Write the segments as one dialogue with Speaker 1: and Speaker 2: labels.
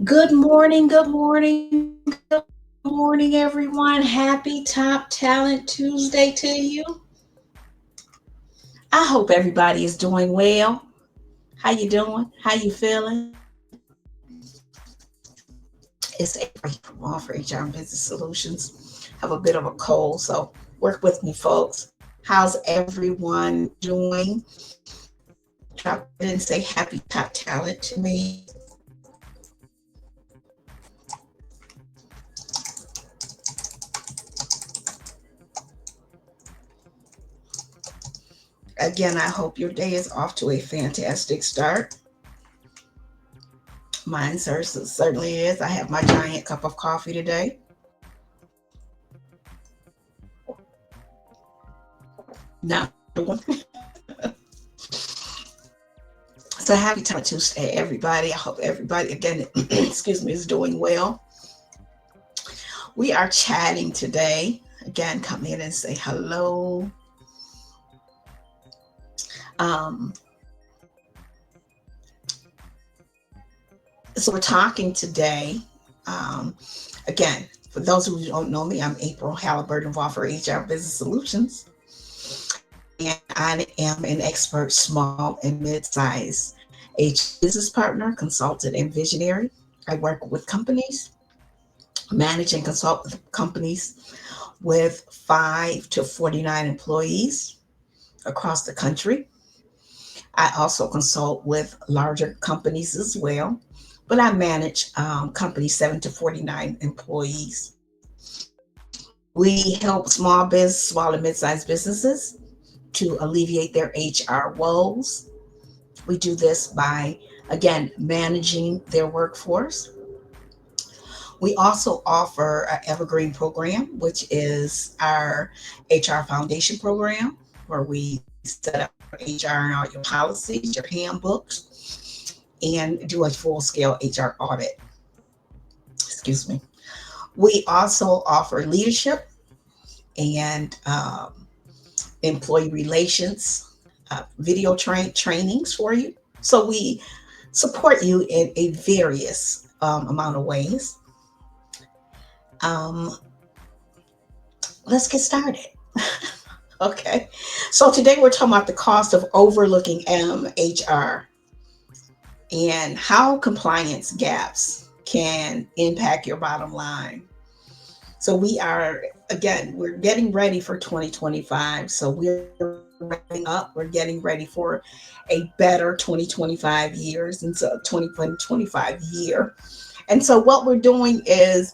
Speaker 1: Good morning, good morning, good morning, everyone. Happy Top Talent Tuesday to you. I hope everybody is doing well. How you doing? How you feeling? It's April from ALL4HR Business Solutions. Have a bit of a cold, so work with me, folks. How's everyone doing? Drop in and say happy top talent to me. Again, I hope your day is off to a fantastic start. Mine certainly is. I have my giant cup of coffee today. Now, so happy Talent Tuesday, everybody. I hope everybody, again, excuse me, is doing well. We are chatting today. Again, come in and say hello. Um, so we're talking today. Um, Again, for those who don't know me, I'm April Halliburton of ALL4HR Business Solutions. And I am an expert small and mid-size HR business partner, consultant, and visionary. I work with companies, manage and consult with companies with 5 to 49 employees across the country. I also consult with larger companies as well, but I manage companies 7 to 49 employees. We help small and mid-sized businesses to alleviate their HR woes. We do this by, again, managing their workforce. We also offer an Evergreen program, which is our HR Foundation program, where we set up your HR and all your policies, your handbooks, and do a full scale HR audit. Excuse me. We also offer leadership and employee relations video trainings for you. So we support you in a various amount of ways. Um, let's get started. Okay. So today we're talking about the cost of overlooking HR and how compliance gaps can impact your bottom line. So we are, again, we're getting ready for 2025. So we're wrapping up. We're getting ready for a better 2025 years and so 2025 year. And so what we're doing is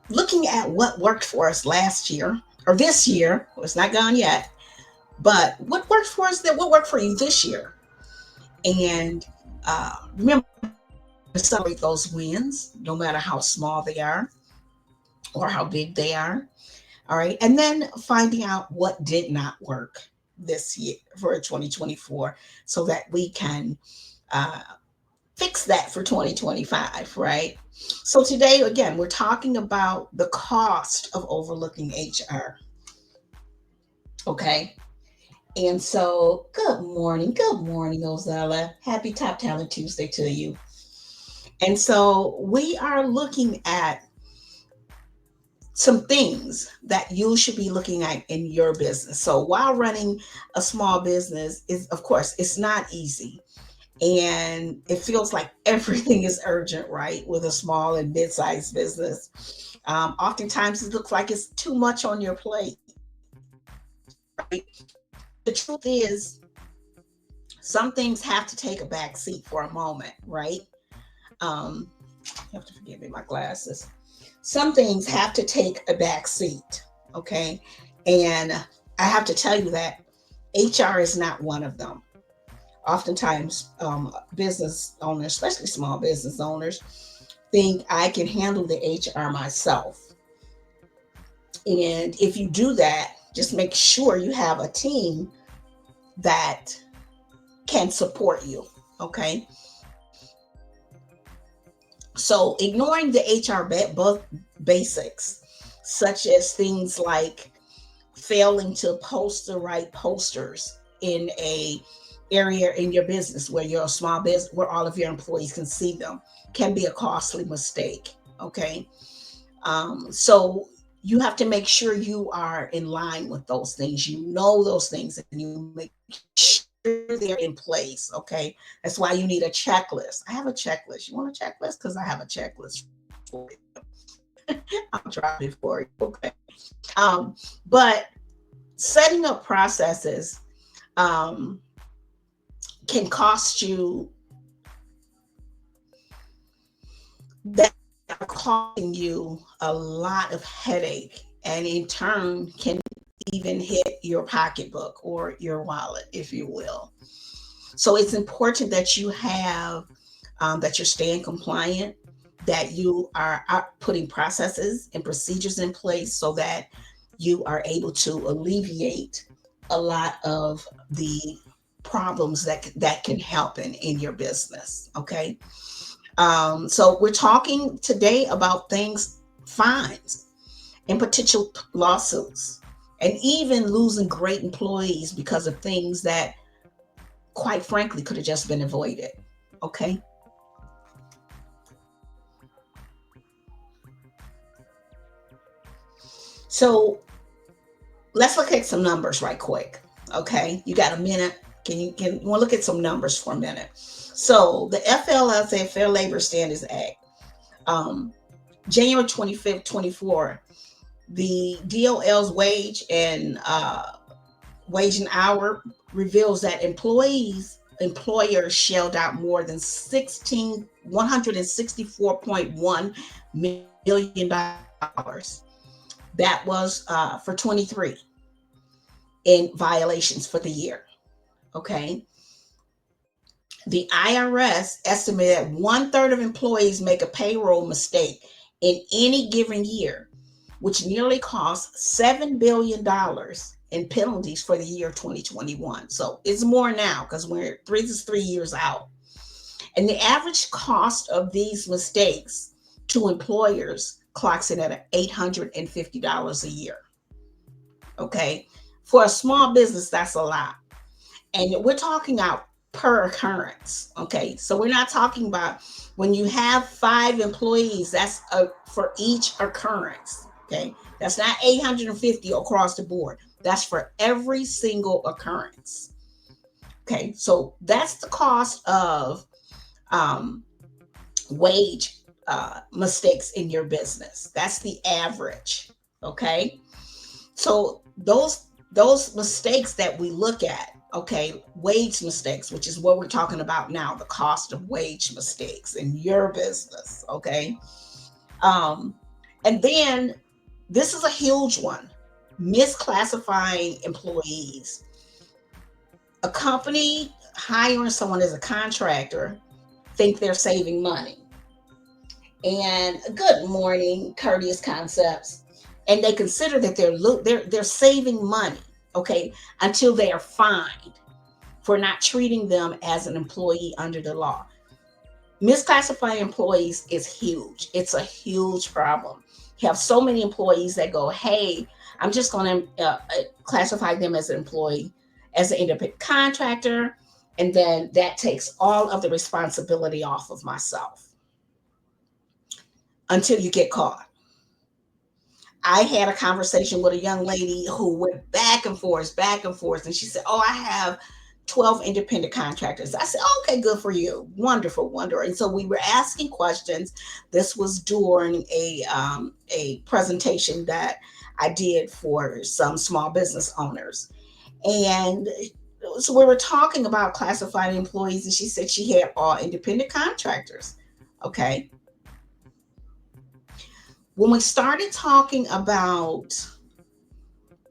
Speaker 1: looking at what worked for us last year or this year. Well, it's not gone yet, but what worked for us, that what worked for you this year. And remember to celebrate those wins, no matter how small they are or how big they are. All right. And then finding out what did not work this year for 2024 so that we can uh, fix that for 2025. Right. So today, again, we're talking about the cost of overlooking HR. Okay. And so, good morning, Ozella. Happy Top Talent Tuesday to you. And so, we are looking at some things that you should be looking at in your business. So, while running a small business is, of course, it's not easy. And it feels like everything is urgent, right? With a small and mid sized business. Oftentimes, it looks like it's too much on your plate, right? But the truth is, some things have to take a back seat for a moment, right? Um, you have to forgive me, my glasses. Some things have to take a back seat, okay? And I have to tell you that HR is not one of them. Oftentimes, business owners, especially small business owners, think I can handle the HR myself. And if you do that, just make sure you have a team that can support you, okay? So ignoring the HR basics, such as things like failing to post the right posters in a area in your business where you're a small business, where all of your employees can see them, can be a costly mistake. Okay. So you have to make sure you are in line with those things. You know those things, and you make sure they're in place. Okay. That's why you need a checklist. I have a checklist. You want a checklist? Because I have a checklist for you. I'll drop it for you. Okay. But setting up processes um, can cost you that are costing you a lot of headache, and in turn can even hit your pocketbook or your wallet, if you will. So it's important that you have that you're staying compliant, that you are putting processes and procedures in place so that you are able to alleviate a lot of the problems that can happen in your business. Okay. So we're talking today about things, fines and potential lawsuits, and even losing great employees because of things that, quite frankly, could have just been avoided. Okay. So let's look at some numbers right quick. Okay. You got a minute? You want to look at some numbers for a minute? So the FLSA, Fair Labor Standards Act, um, January 25th, 24, the DOL's wage and hour reveals that employers shelled out more than 164.1 million dollars. That was for 23 in violations for the year. Okay. The IRS estimated that one third of employees make a payroll mistake in any given year, which nearly costs $7 billion in penalties for the year 2021. So it's more now because this is 3 years out. And the average cost of these mistakes to employers clocks in at $850 a year. Okay. For a small business, that's a lot. And we're talking out per occurrence. Okay. So we're not talking about when you have 5 employees, that's for each occurrence. Okay. That's not 850 across the board. That's for every single occurrence. Okay. So that's the cost of um, wage mistakes in your business. That's the average. Okay. So those mistakes that we look at, okay, wage mistakes, which is what we're talking about now, the cost of wage mistakes in your business. Okay. Um, and then this is a huge one, misclassifying employees. A company hiring someone as a contractor think they're saving money. And good morning, Courteous Concepts. And they consider that they're saving money, okay, until they are fined for not treating them as an employee under the law. Misclassifying employees is huge. It's a huge problem. You have so many employees that go, hey, I'm just going to classify them as an employee, as an independent contractor, and then that takes all of the responsibility off of myself until you get caught. I had a conversation with a young lady who went back and forth, and she said, oh, I have 12 independent contractors. I said, okay, good for you. Wonderful, wonderful. And so we were asking questions. This was during a presentation that I did for some small business owners. And so we were talking about classifying employees, and she said she had all independent contractors. Okay. When we started talking about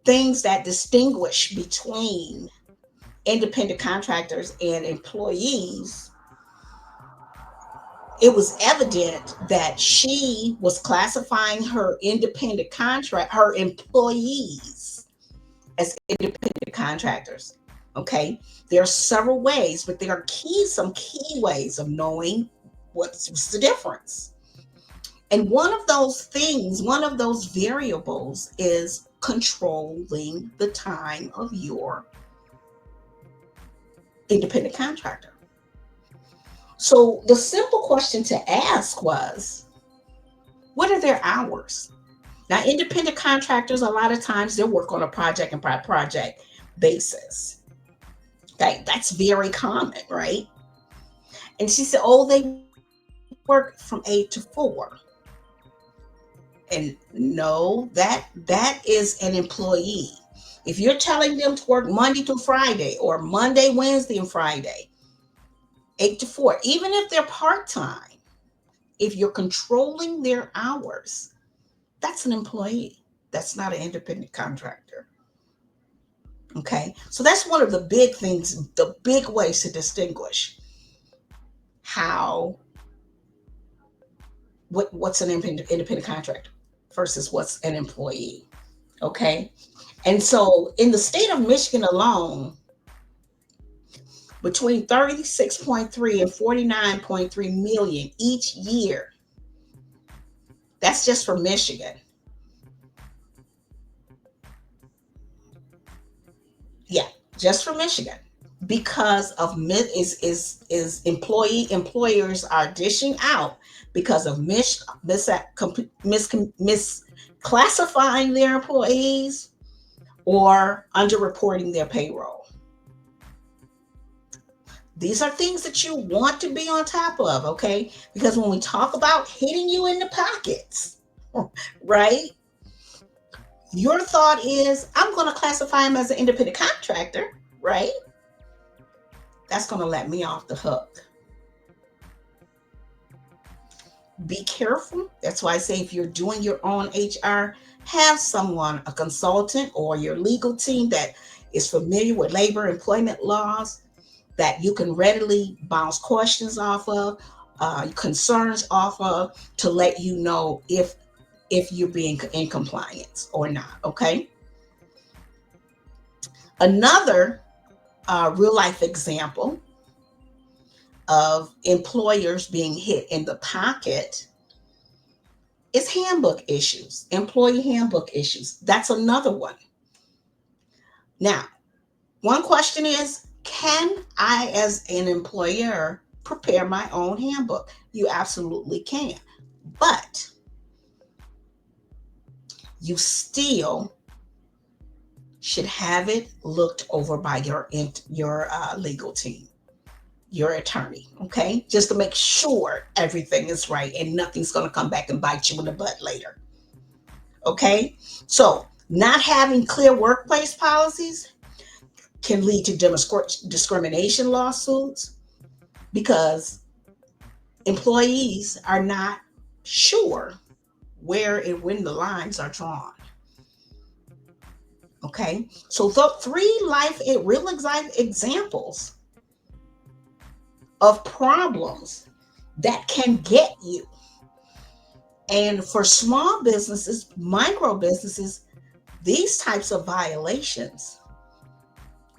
Speaker 1: things that distinguish between independent contractors and employees, it was evident that she was classifying her employees as independent contractors. Okay. There are several ways, but there are some key ways of knowing what's the difference. And one of those things, one of those variables is controlling the time of your independent contractor. So the simple question to ask was, what are their hours? Now, independent contractors, a lot of times they'll work on a project and project basis. Okay, that's very common, right? And she said, oh, they work from 8 to 4. And no, that is an employee. If you're telling them to work Monday through Friday or Monday, Wednesday, and Friday, 8 to 4, even if they're part-time, if you're controlling their hours, that's an employee. That's not an independent contractor. Okay. So that's one of the big things, the big ways to distinguish how what's an independent contractor versus what's an employee. Okay. And so in the state of Michigan alone, between 36.3 and 49.3 million each year. That's just for Michigan. Yeah, just for Michigan. Because of is employers are dishing out because of misclassifying their employees or underreporting their payroll. These are things that you want to be on top of, okay? Because when we talk about hitting you in the pockets, right? Your thought is, I'm going to classify him as an independent contractor, right? That's going to let me off the hook. Be careful. That's why I say if you're doing your own HR, have someone, a consultant or your legal team that is familiar with labor employment laws that you can readily bounce questions off of, concerns off of, to let you know if you're being in compliance or not. Okay. Another real life example of employers being hit in the pocket is handbook issues, employee handbook issues. That's another one. Now, one question is, can I, as an employer, prepare my own handbook? You absolutely can. But you still should have it looked over by your legal team, your attorney, okay? Just to make sure everything is right and nothing's going to come back and bite you in the butt later. Okay? So, not having clear workplace policies can lead to discrimination lawsuits because employees are not sure where and when the lines are drawn. Okay? So, the real examples of problems that can get you. And for small businesses, micro businesses, these types of violations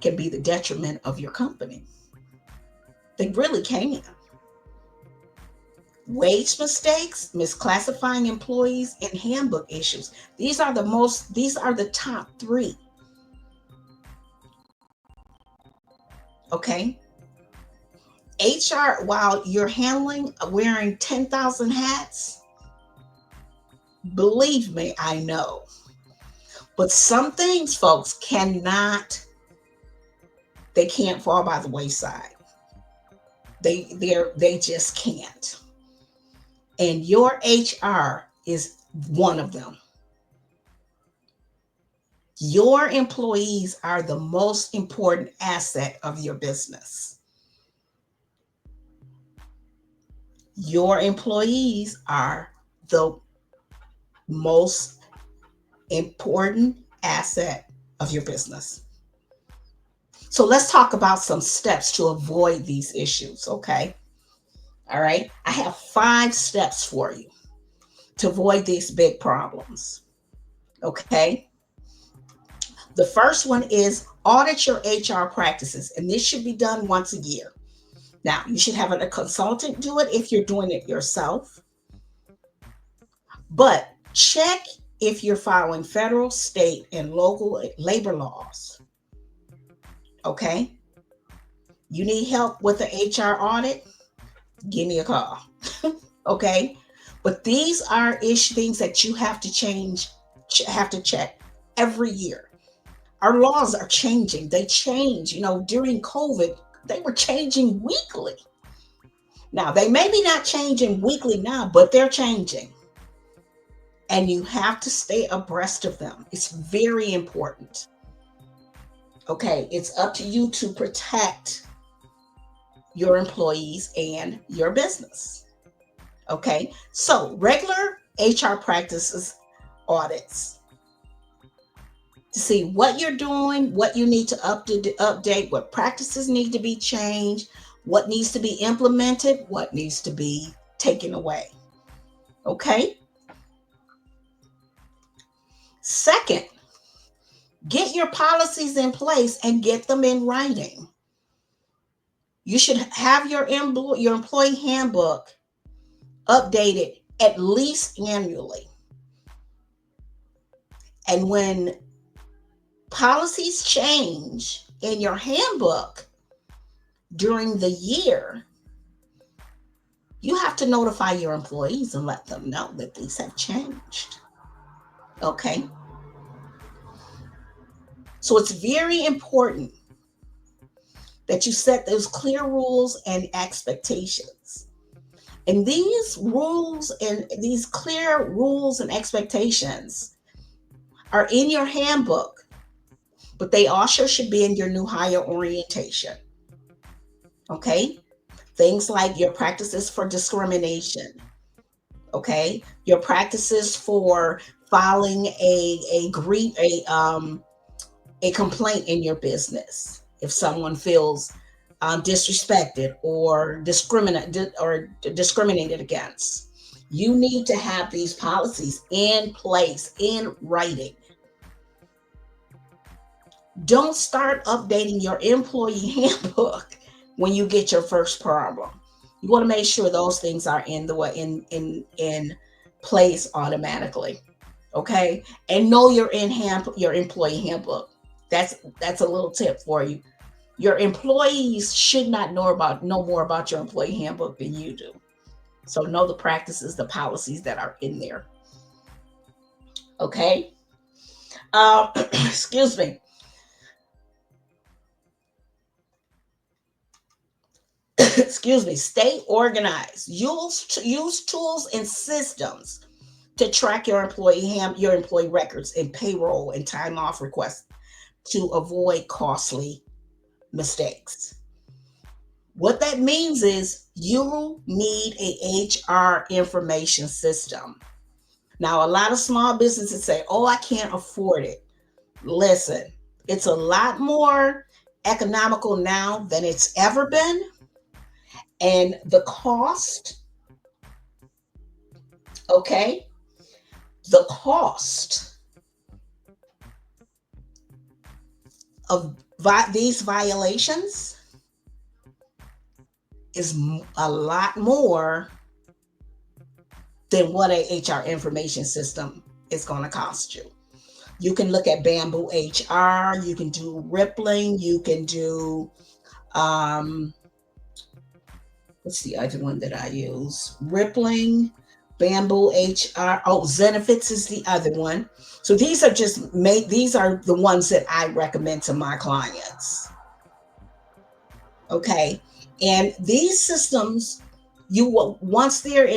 Speaker 1: can be the detriment of your company. They really can. Wage mistakes, misclassifying employees, and handbook issues. These are the top three. Okay? HR, while you're wearing 10,000 hats, believe me, I know. But some things, folks, they can't fall by the wayside. They just can't. And your HR is one of them. Your employees are the most important asset of your business. Your employees are the most important asset of your business. So let's talk about some steps to avoid these issues, okay? All right. I have 5 steps for you to avoid these big problems. Okay. The first one is audit your HR practices, and this should be done once a year. Now, you should have a consultant do it if you're doing it yourself, but check if you're following federal, state, and local labor laws. Okay. You need help with the HR audit? Give me a call. Okay. But these are things that you have to change, have to check every year. Our laws are changing. They change. During COVID, they were changing weekly. Now, they may be not changing weekly now, but they're changing. And you have to stay abreast of them. It's very important. Okay. It's up to you to protect your employees and your business. Okay. So, regular HR practices audits to see what you're doing, what you need to update, what practices need to be changed, what needs to be implemented, what needs to be taken away. Okay. Second, get your policies in place and get them in writing. You should have your employee handbook updated at least annually. And when policies change in your handbook during the year, you have to notify your employees and let them know that these have changed. Okay. So it's very important that you set those clear rules and expectations. And these clear rules and expectations are in your handbook, but they also should be in your new hire orientation. Okay. Things like your practices for discrimination. Okay. Your practices for filing a complaint in your business if someone feels disrespected or discriminated against. You need to have these policies in place, in writing. Don't start updating your employee handbook when you get your first problem. You want to make sure those things are in place automatically. Okay. And know your employee handbook. That's a little tip for you. Your employees should not know more about your employee handbook than you do. So know the practices, the policies that are in there. Okay. Excuse me. Excuse me. Stay organized. Use tools and systems to track your employee records and payroll and time off requests to avoid costly mistakes. What that means is you need a HR information system. Now, a lot of small businesses say, "Oh, I can't afford it." Listen, it's a lot more economical now than it's ever been. And the cost, okay, the cost of these violations is a lot more than what a HR information system is going to cost you. You can look at Bamboo HR, you can do Rippling, you can do um what's the other one that I use? Rippling, Bamboo HR. Oh, Zenefits is the other one. So these are the ones that I recommend to my clients. Okay. And these systems, once they're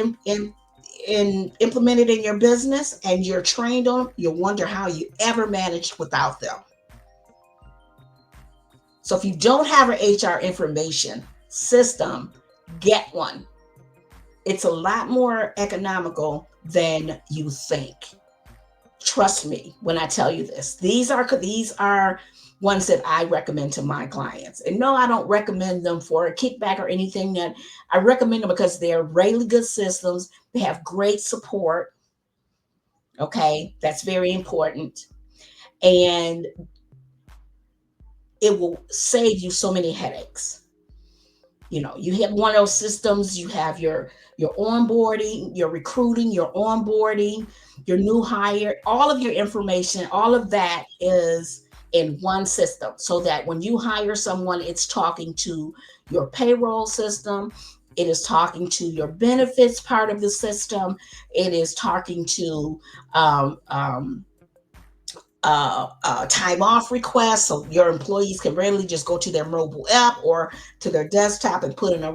Speaker 1: implemented in your business and you're trained on them, you'll wonder how you ever managed without them. So if you don't have an HR information system, get one. It's a lot more economical than you think. Trust me when I tell you this. These are ones that I recommend to my clients. And no, I don't recommend them for a kickback or anything. That I recommend them because they're really good systems. They have great support. Okay, that's very important. And it will save you so many headaches. You have one of those systems, you have your onboarding, your recruiting, your onboarding, your new hire, all of your information, all of that is in one system, so that when you hire someone, it's talking to your payroll system, it is talking to your benefits part of the system, it is talking to um, um, time off requests, so your employees can readily just go to their mobile app or to their desktop and put in a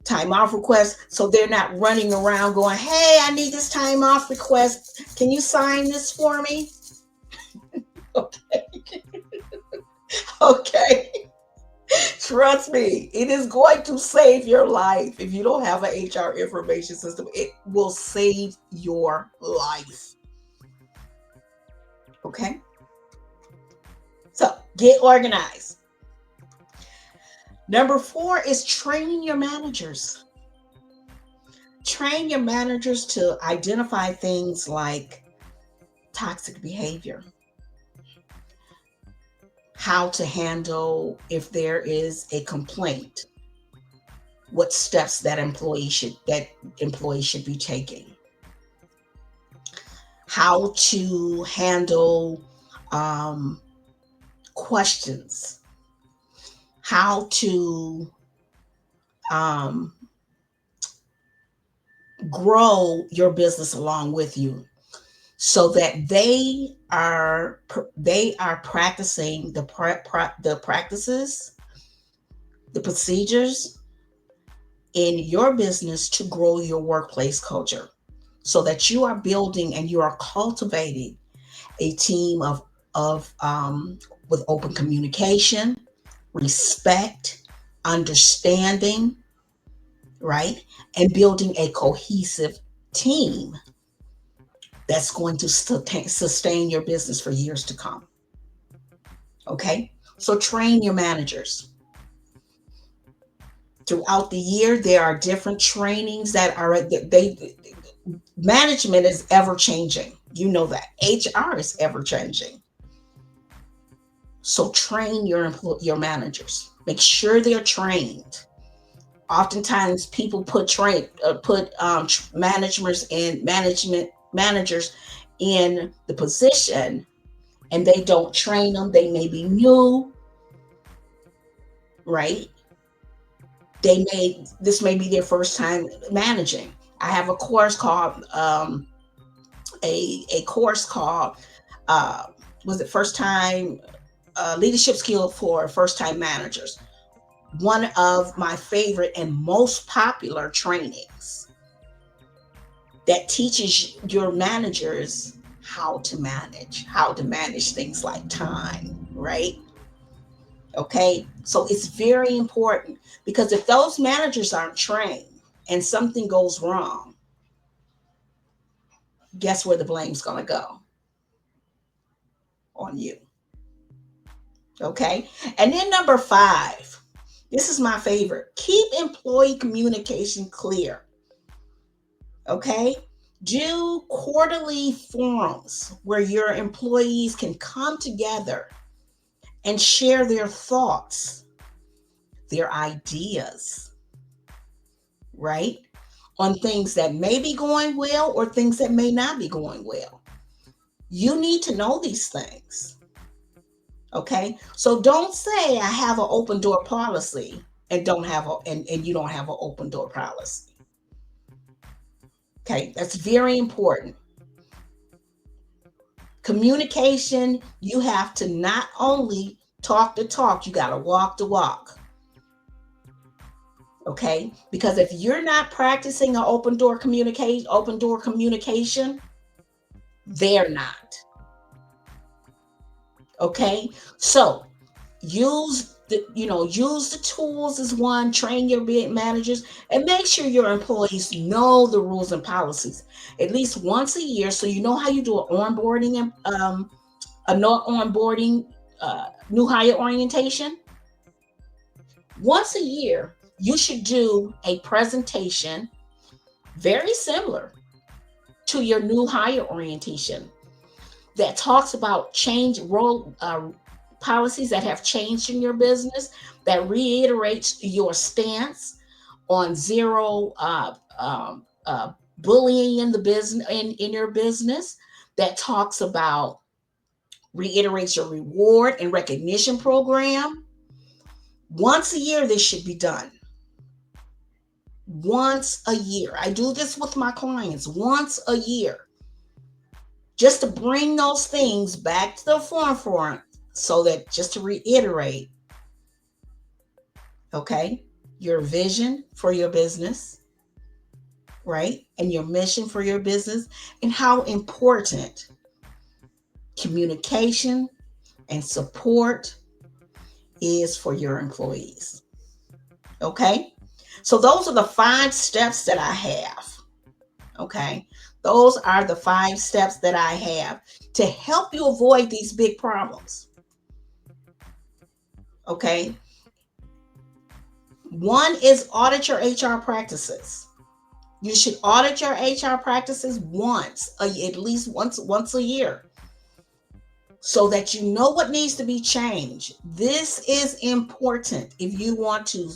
Speaker 1: time off request, so they're not running around going, hey, I need this time off request, can you sign this for me? Okay. Okay. Trust me, it is going to save your life. If you don't have an HR information system, it will save your life. Okay. So get organized. Number 4 is training your managers. Train your managers to identify things like toxic behavior, how to handle if there is a complaint, what steps that employee should be taking, how to handle um, questions, how to um, grow your business along with you, so that they are practicing the practices, the procedures in your business to grow your workplace culture, so that you are building and you are cultivating a team of with open communication, respect, understanding, right? And building a cohesive team that's going to sustain your business for years to come. Okay? So train your managers. Throughout the year, there are different trainings that are they management is ever changing. You know that. HR is ever changing. So train your managers. Make sure they're trained. Oftentimes, people put managers in the position, and they don't train them. They may be new, right? This may be their first time managing. I have a course called a course called uh, was it first time leadership skill for first time managers. One of my favorite and most popular trainings that teaches your managers how to manage things like time, right? Okay, so it's very important, because if those managers aren't trained and something goes wrong, guess where the blame's going to go? On you. Okay, and then number 5, this is my favorite: keep employee communication clear. Okay, do quarterly forums where your employees can come together and share their thoughts, their ideas, right? On things that may be going well or things that may not be going well. You need to know these things. Okay. So don't say I have an open door policy and don't have and you don't have an open door policy. Okay. That's very important. Communication, you have to not only talk the talk, you got to walk the walk. Okay, because if you're not practicing an open door communication, they're not. Okay, so use the tools as one. Train your managers and make sure your employees know the rules and policies at least once a year, so you know how you do an onboarding and a no onboarding new hire orientation. Once a year, you should do a presentation very similar to your new hire orientation that talks about change role policies that have changed in your business, that reiterates your stance on zero bullying in the business in your business, that talks about Reiterate your reward and recognition program. Once a year, this should be done. Once a year. I do this with my clients once a year, just to bring those things back to the forefront, so that, just to reiterate, okay, your vision for your business, right? And your mission for your business, and how important communication and support is for your employees. Okay? So those are the 5 steps that I have. Okay? Those are the 5 steps that I have to help you avoid these big problems. Okay? One is audit your HR practices. You should audit your HR practices at least once a year, so that you know what needs to be changed. This is important if you want to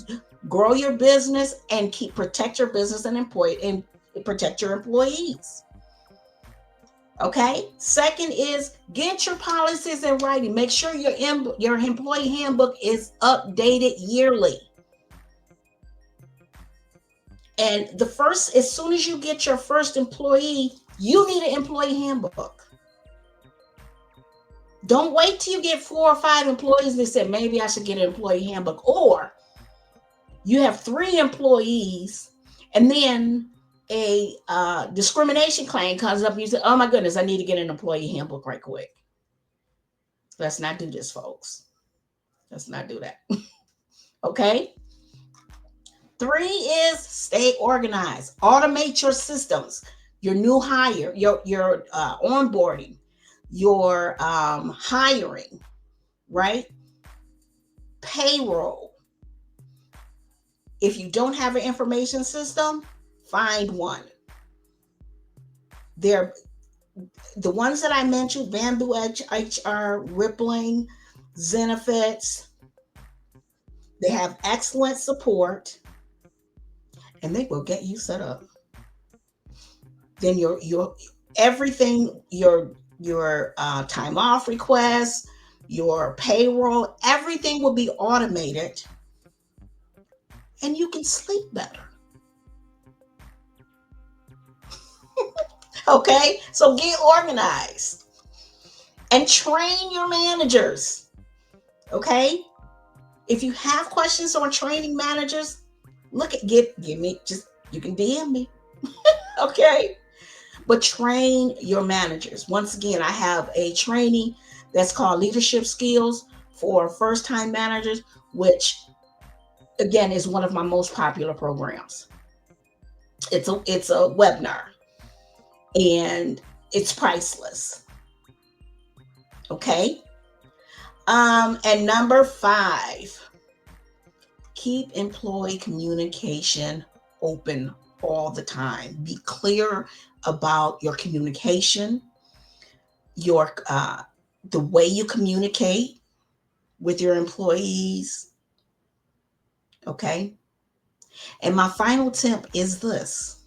Speaker 1: grow your business and protect your business and protect your employees. Okay. Second is get your policies in writing. Make sure your employee handbook is updated yearly. And as soon as you get your first employee, you need an employee handbook. Don't wait till you get 4 or 5 employees and say, maybe I should get an employee handbook. Or you have 3 employees and then a discrimination claim comes up and you say, oh my goodness, I need to get an employee handbook right quick. Let's not do this, folks. Let's not do that. Okay? 3 is stay organized. Automate your systems, your new hire, your onboarding, your hiring, right? Payroll. If you don't have an information system, find one. The ones that I mentioned, Bamboo HR, Rippling, Zenefits, they have excellent support, and they will get you set up. Then your everything, your time off requests, your payroll, everything will be automated, and you can sleep better. Okay, so get organized and train your managers. Okay, if you have questions on training managers, give me, you can DM me. Okay, but train your managers. Once again, I have a training that's called Leadership Skills for First-Time Managers, which again is one of my most popular programs. It's a webinar, and it's priceless. Okay. And number 5, keep employee communication open all the time. Be clear about your communication, the way you communicate with your employees. Okay. And my final tip is this: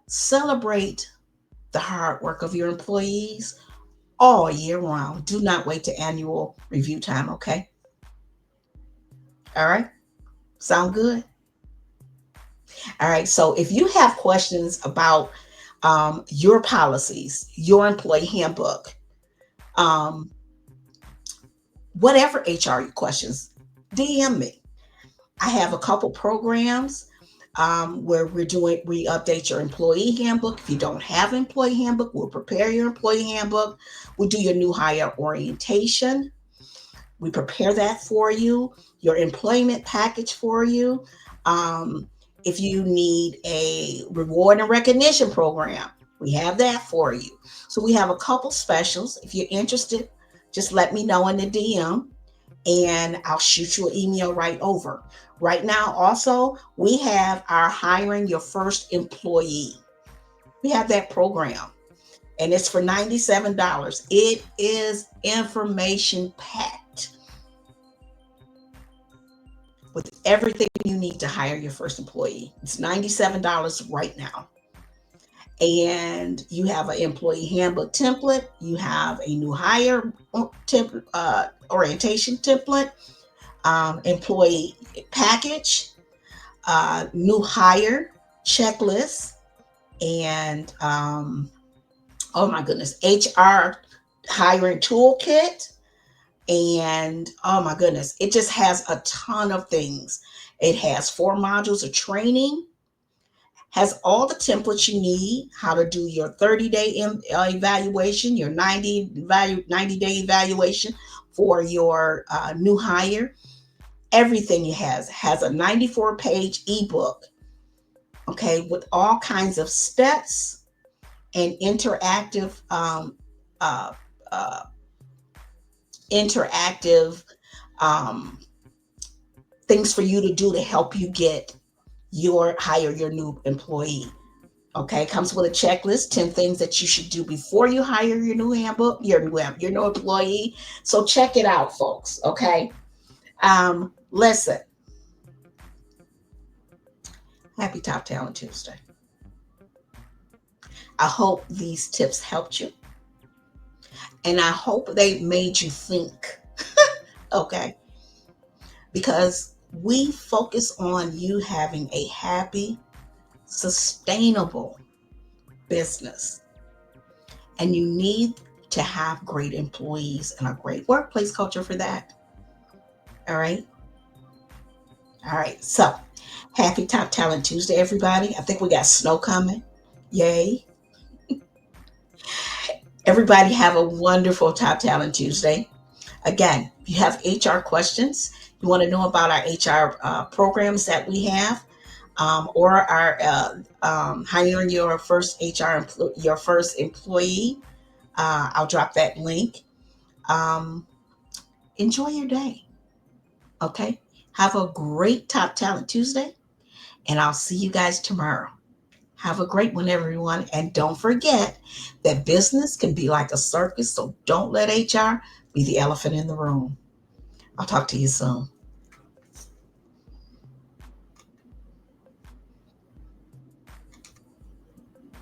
Speaker 1: celebrate the hard work of your employees all year round. Do not wait to annual review time. Okay. All right. Sound good? All right. So if you have questions about your policies, your employee handbook, whatever HR questions, DM me. I have a couple programs where we update your employee handbook. If you don't have an employee handbook, we'll prepare your employee handbook. We'll do your new hire orientation. We prepare that for you, your employment package for you. If you need a reward and recognition program, we have that for you. So we have a couple specials. If you're interested, just let me know in the DM and I'll shoot you an email right over. Right now, also, we have our Hiring Your First Employee. We have that program, and it's for $97. It is information packed with everything you need to hire your first employee. It's $97 right now. And you have an employee handbook template. You have a new hire orientation template, employee package, new hire checklist, and oh my goodness, HR hiring toolkit. And oh my goodness, it just has a ton of things. It has 4 modules of training, has all the templates you need, how to do your 30-day evaluation, your 90-day evaluation for your new hire. Everything it has a 94-page ebook, okay, with all kinds of steps and uh, uh, interactive um, things for you to do to help you get hire your new employee. Okay, comes with a checklist, 10 things that you should do before you hire your new handbook, your new employee. So check it out, folks. Okay. Listen, happy Top Talent Tuesday. I hope these tips helped you, and I hope they made you think. Okay, because we focus on you having a happy, sustainable business, and you need to have great employees and a great workplace culture for that. All right. All right. So happy Top Talent Tuesday, everybody. I think we got snow coming. Yay. Everybody have a wonderful Top Talent Tuesday. Again, if you have HR questions, you want to know about our HR programs that we have, or our hiring your first employee, I'll drop that link. Um, Enjoy your day. Okay. Have a great Top Talent Tuesday, and I'll see you guys tomorrow. Have a great one, everyone. And don't forget that business can be like a circus, so don't let HR be the elephant in the room. I'll talk to you soon.